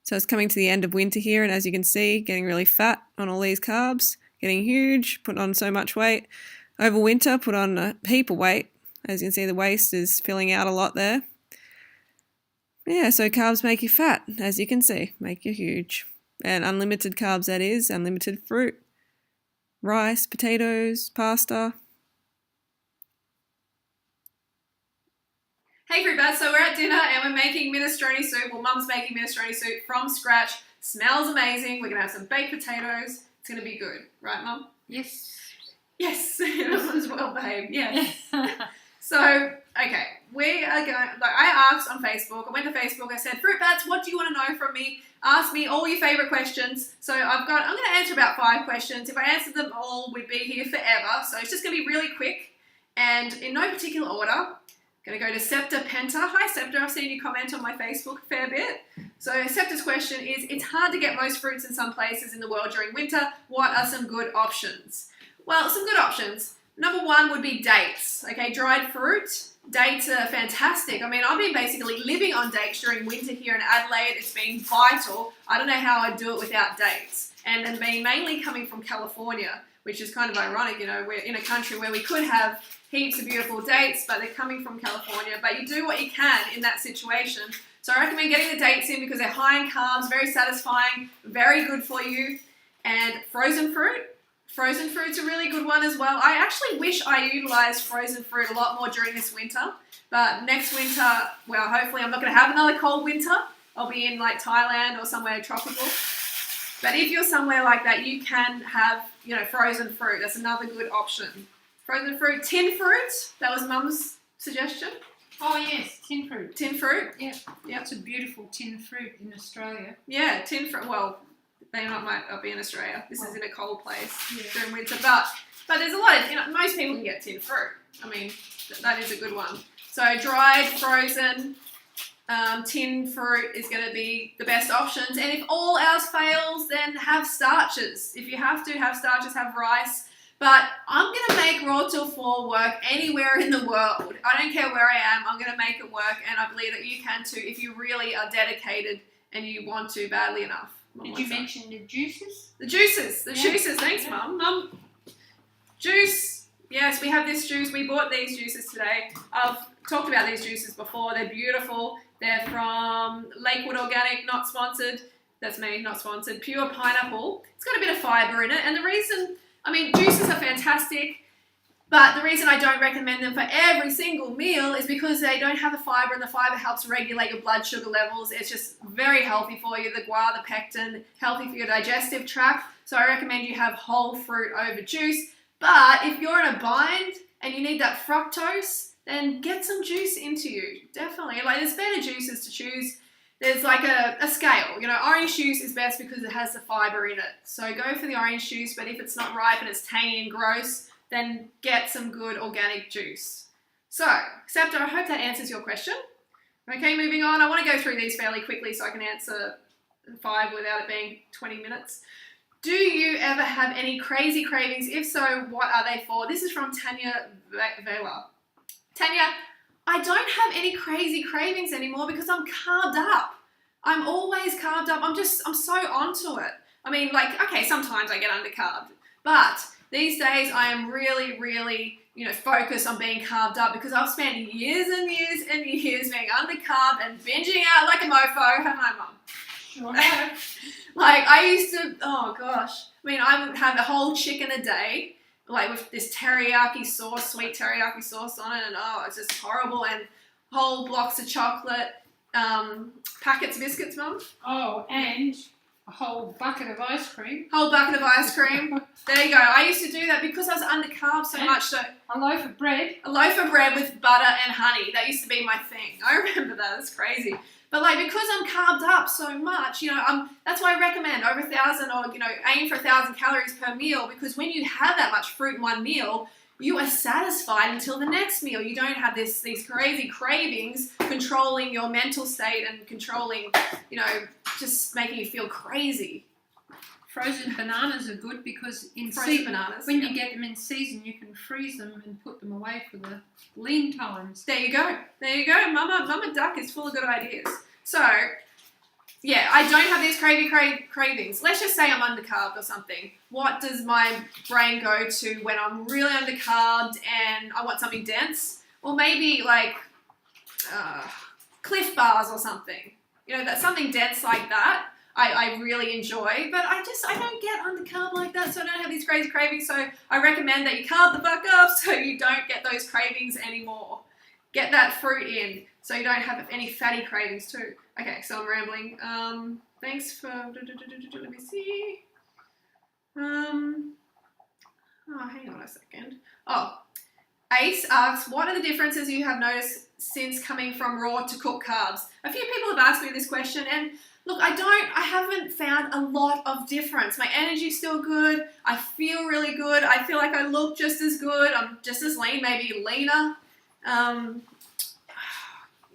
So it's coming to the end of winter here, and as you can see, getting really fat on all these carbs, getting huge, put on so much weight. Over winter, put on a heap of weight. As you can see, the waist is filling out a lot there. Yeah, so carbs make you fat, as you can see, make you huge. And unlimited carbs, that is, unlimited fruit, rice, potatoes, pasta. Hey Fruit Bats, so we're at dinner and we're making minestrone soup. Well, Mum's making minestrone soup from scratch. Smells amazing. We're going to have some baked potatoes. It's going to be good. Right, Mum? Yes. Yes. Everyone's well behaved. Yes. So, okay. We are going, like I asked on Facebook, I went to Facebook, I said, Fruit Bats, what do you want to know from me? Ask me all your favourite questions. So I'm going to answer about 5 questions. If I answered them all, we'd be here forever. So it's just going to be really quick and in no particular order. Going to go to Septa Penta. Hi Septa, I've seen you comment on my Facebook a fair bit. So Septa's question is, it's hard to get most fruits in some places in the world during winter. What are some good options? Well, some good options. Number 1 would be dates. Okay, dried fruit. Dates are fantastic. I mean, I've been basically living on dates during winter here in Adelaide. It's been vital. I don't know how I'd do it without dates. And then being mainly coming from California, which is kind of ironic, you know, we're in a country where we could have heaps of beautiful dates, but they're coming from California. But you do what you can in that situation. So I recommend getting the dates in because they're high in carbs, very satisfying, very good for you. And frozen fruit. Frozen fruit's a really good one as well. I actually wish I utilised frozen fruit a lot more during this winter. But next winter, well, hopefully I'm not going to have another cold winter. I'll be in like Thailand or somewhere tropical. But if you're somewhere like that, you can have, you know, frozen fruit. That's another good option. Frozen fruit, tin fruit. That was Mum's suggestion. Oh yes, tin fruit. Tin fruit. Yeah, yeah. It's a beautiful tin fruit in Australia. Yeah, tin fruit. Well, they might not be in Australia. This is in a cold place during winter. But there's a lot of, you know, most people can get tin fruit. I mean, that is a good one. So dried, frozen, tin fruit is going to be the best options. And if all else fails, then have starches. If you have to have starches, have rice. But I'm going to make raw till 4 work anywhere in the world. I don't care where I am. I'm going to make it work. And I believe that you can too if you really are dedicated and you want to badly enough. Did you mention the juices? The juices. The juices. Thanks, Mum. Mum, juice. Yes, we have this juice. We bought these juices today. I've talked about these juices before. They're beautiful. They're from Lakewood Organic, not sponsored. That's me, not sponsored. Pure pineapple. It's got a bit of fibre in it. And the reason, I mean, juices are fantastic. But the reason I don't recommend them for every single meal is because they don't have the fibre, and the fibre helps regulate your blood sugar levels. It's just very healthy for you, the guar, the pectin, healthy for your digestive tract. So I recommend you have whole fruit over juice. But if you're in a bind and you need that fructose, then get some juice into you. Definitely. Like, there's better juices to choose. There's like a scale. You know, orange juice is best because it has the fibre in it. So go for the orange juice, but if it's not ripe and it's tangy and gross, then get some good organic juice. So, Septa, I hope that answers your question. Okay, moving on. I want to go through these fairly quickly so I can answer 5 without it being 20 minutes. Do you ever have any crazy cravings? If so, what are they for? This is from Tanya Vela. Tanya, I don't have any crazy cravings anymore because I'm carved up. I'm always carved up. I'm so onto it. I mean, like, okay, sometimes I get undercarved, but these days I am really, really, you know, focused on being carved up because I've spent years and years and years being undercarved and binging out like a mofo, haven't I, Mum? Sure. Like, I used to, oh gosh, I mean, I would have a whole chicken a day, like with this teriyaki sauce, sweet teriyaki sauce on it, and oh, it's just horrible, and whole blocks of chocolate, packets of biscuits, Mum. Oh, and a whole bucket of ice cream. Whole bucket of ice cream. There you go. I used to do that because I was undercarb so much. So a loaf of bread. A loaf of bread with butter and honey. That used to be my thing. I remember that. That's crazy. But like, because I'm carved up so much, you know, that's why I recommend over 1,000 or, you know, aim for 1,000 calories per meal, because when you have that much fruit in one meal, you are satisfied until the next meal. You don't have these crazy cravings controlling your mental state and controlling, you know, just making you feel crazy. Frozen bananas are good because when you get them in season, you can freeze them and put them away for the lean times. There you go. There you go. Mama Duck is full of good ideas. So, yeah, I don't have these cravings. Let's just say I'm undercarbed or something. What does my brain go to when I'm really undercarbed and I want something dense? Well, maybe like Cliff Bars or something. You know, that's something dense like that. I really enjoy, but I don't get undercarb like that, so I don't have these crazy cravings. So I recommend that you carb the fuck up so you don't get those cravings anymore. Get that fruit in so you don't have any fatty cravings too. Okay, so I'm rambling. Thanks for, let me see. Oh, hang on a second. Oh, Ace asks, what are the differences you have noticed since coming from raw to cooked carbs? A few people have asked me this question, and look, I haven't found a lot of difference. My energy's still good. I feel really good. I feel like I look just as good. I'm just as lean, maybe leaner.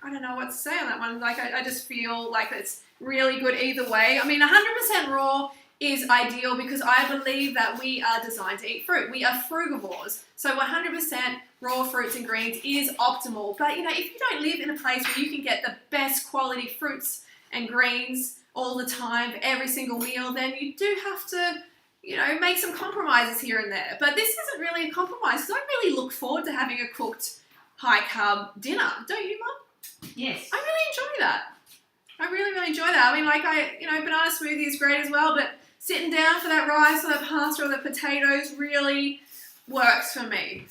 I don't know what to say on that one. Like, I just feel like it's really good either way. I mean, 100% raw is ideal because I believe that we are designed to eat fruit. We are frugivores. So 100% raw fruits and greens is optimal. But, you know, if you don't live in a place where you can get the best quality fruits and greens all the time for every single meal, then you do have to, you know, make some compromises here and there. But this isn't really a compromise because I really look forward to having a cooked high-carb dinner. Don't you, Mum? Yes. I really enjoy that. I really, really enjoy that. I mean, like, banana smoothie is great as well, but sitting down for that rice or that pasta or the potatoes really works for me.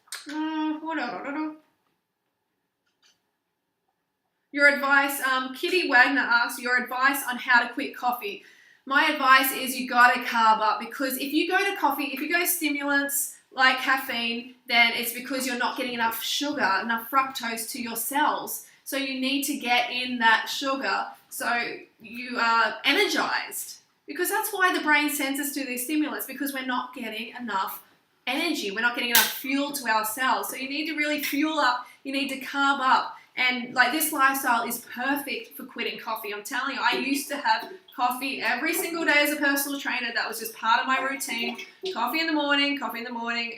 Your advice, Kitty Wagner asks, your advice on how to quit coffee. My advice is you gotta carb up, because if you go to coffee, if you go to stimulants like caffeine, then it's because you're not getting enough sugar, enough fructose to your cells. So you need to get in that sugar so you are energized. Because that's why the brain sends us to these stimulants, because we're not getting enough energy. We're not getting enough fuel to our cells. So you need to really fuel up. You need to carb up. And like, this lifestyle is perfect for quitting coffee. I'm telling you, I used to have coffee every single day as a personal trainer. That was just part of my routine. Coffee in the morning,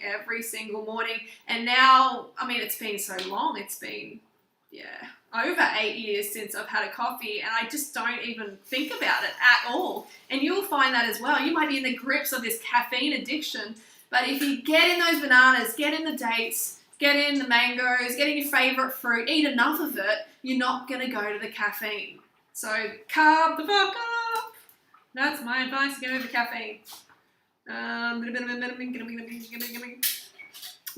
every single morning. And now, I mean, it's been so long. It's been, over 8 years since I've had a coffee, and I just don't even think about it at all. And you'll find that as well. You might be in the grips of this caffeine addiction, but if you get in those bananas, get in the dates, get in the mangoes, get in your favorite fruit, eat enough of it, you're not going to go to the caffeine. So carb the fuck up. That's my advice, get over the caffeine. There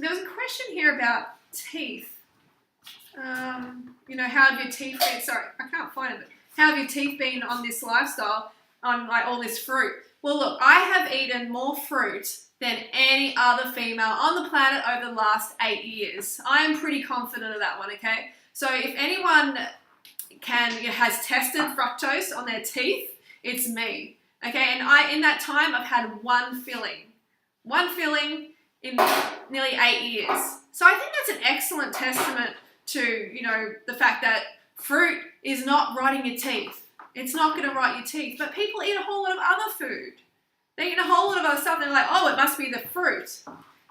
was a question here about teeth. How have your teeth been? Sorry, I can't find it. But how have your teeth been on this lifestyle, on like all this fruit? Well, look, I have eaten more fruit than any other female on the planet over the last 8 years. I am pretty confident of that one, okay? So if anyone has tested fructose on their teeth, it's me, okay? And in that time, I've had one filling in nearly 8 years. So I think that's an excellent testament to, the fact that fruit is not rotting your teeth. It's not going to rot your teeth. But people eat a whole lot of other food. They eat a whole lot of other stuff. They're like, oh, it must be the fruit.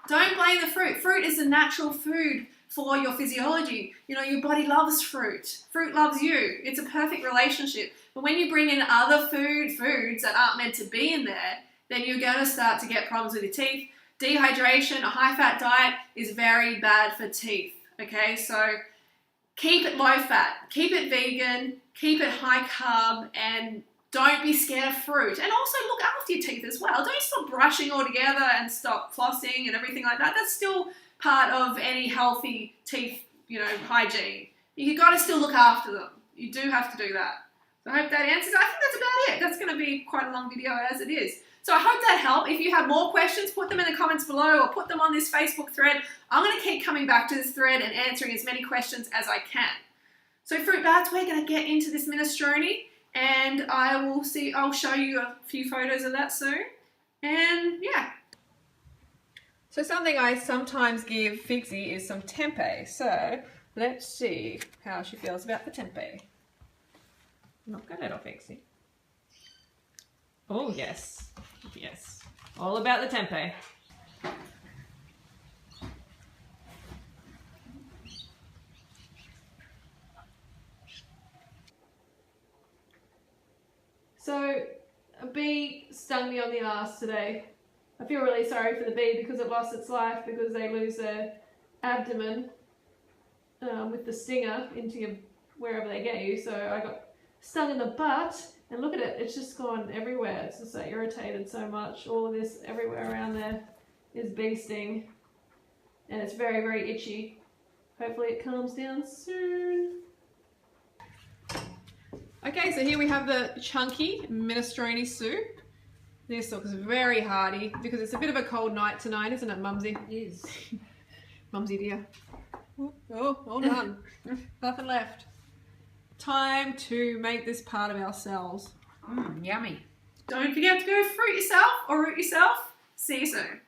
Don't blame the fruit. Fruit is a natural food for your physiology. Your body loves fruit. Fruit loves you. It's a perfect relationship. But when you bring in other foods that aren't meant to be in there, then you're going to start to get problems with your teeth. Dehydration, a high-fat diet is very bad for teeth. Okay, so keep it low fat, keep it vegan, keep it high carb, and don't be scared of fruit. And also look after your teeth as well. Don't stop brushing altogether and stop flossing and everything like that. That's still part of any healthy teeth, hygiene. You got to still look after them. You do have to do that. So I hope that answers. I think that's about it. That's going to be quite a long video as it is. So I hope that helped. If you have more questions, put them in the comments below or put them on this Facebook thread. I'm going to keep coming back to this thread and answering as many questions as I can. So fruit bats, we're going to get into this minestrone, and I'll show you a few photos of that soon. And yeah. So something I sometimes give Fixie is some tempeh. So let's see how she feels about the tempeh. Knock that little Fixie. Oh yes. Yes, all about the tempeh. So a bee stung me on the arse today. I feel really sorry for the bee because it lost its life because they lose their abdomen with the stinger into your, wherever they get you. So I got stung in the butt, and look at it, it's just gone everywhere. It's just like irritated so much. All of this everywhere around there is bee sting, and it's very, very itchy. Hopefully it calms down soon. Okay, so here we have the chunky minestrone soup. This looks very hearty because it's a bit of a cold night tonight, isn't it, Mumsy? It is. Mumsy dear. Oh, all done. Nothing left. Time to make this part of ourselves. Yummy. Don't forget to go fruit yourself or root yourself. See you soon.